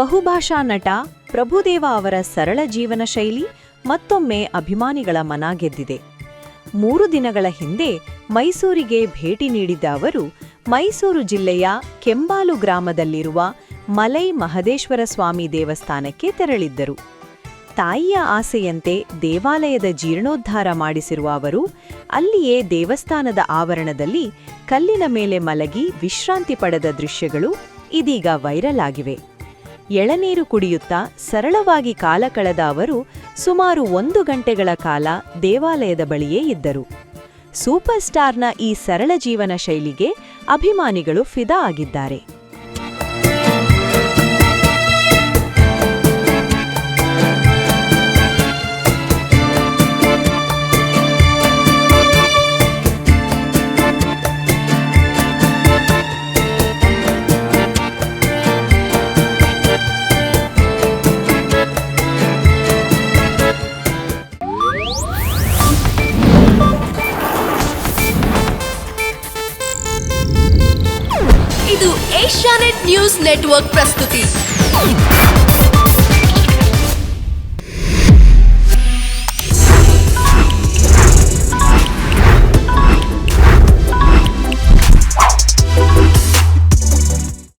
ಬಹುಭಾಷಾ ನಟ ಪ್ರಭುದೇವ ಅವರ ಸರಳ ಜೀವನ ಶೈಲಿ ಮತ್ತೊಮ್ಮೆ ಅಭಿಮಾನಿಗಳ ಮನ ಗೆದ್ದಿದೆ. 3 ದಿನಗಳ ಹಿಂದೆ ಮೈಸೂರಿಗೆ ಭೇಟಿ ನೀಡಿದ್ದ ಅವರು ಮೈಸೂರು ಜಿಲ್ಲೆಯ ಕೆಂಬಾಲು ಗ್ರಾಮದಲ್ಲಿರುವ ಮಲೈ ಮಹದೇಶ್ವರ ಸ್ವಾಮಿ ದೇವಸ್ಥಾನಕ್ಕೆ ತೆರಳಿದ್ದರು. ತಾಯಿಯ ಆಸೆಯಂತೆ ದೇವಾಲಯದ ಜೀರ್ಣೋದ್ಧಾರ ಮಾಡಿಸಿರುವ ಅವರು ಅಲ್ಲಿಯೇ ದೇವಸ್ಥಾನದ ಆವರಣದಲ್ಲಿ ಕಲ್ಲಿನ ಮೇಲೆ ಮಲಗಿ ವಿಶ್ರಾಂತಿ ಪಡೆದ ದೃಶ್ಯಗಳು ಇದೀಗ ವೈರಲ್ ಆಗಿವೆ. ಎಳನೀರು ಕುಡಿಯುತ್ತಾ ಸರಳವಾಗಿ ಕಾಲ ಕಳೆದ ಅವರು ಸುಮಾರು 1 ಗಂಟೆಗಳ ಕಾಲ ದೇವಾಲಯದ ಬಳಿಯೇ ಇದ್ದರು. ಸೂಪರ್ ಸ್ಟಾರ್ನ ಈ ಸರಳ ಜೀವನ ಶೈಲಿಗೆ ಅಭಿಮಾನಿಗಳು ಫಿದಾ ಆಗಿದ್ದಾರೆ. ಇದು ಏಷ್ಯಾನೆಟ್ ನ್ಯೂಸ್ ನೆಟ್ವರ್ಕ್ ಪ್ರಸ್ತುತಿ.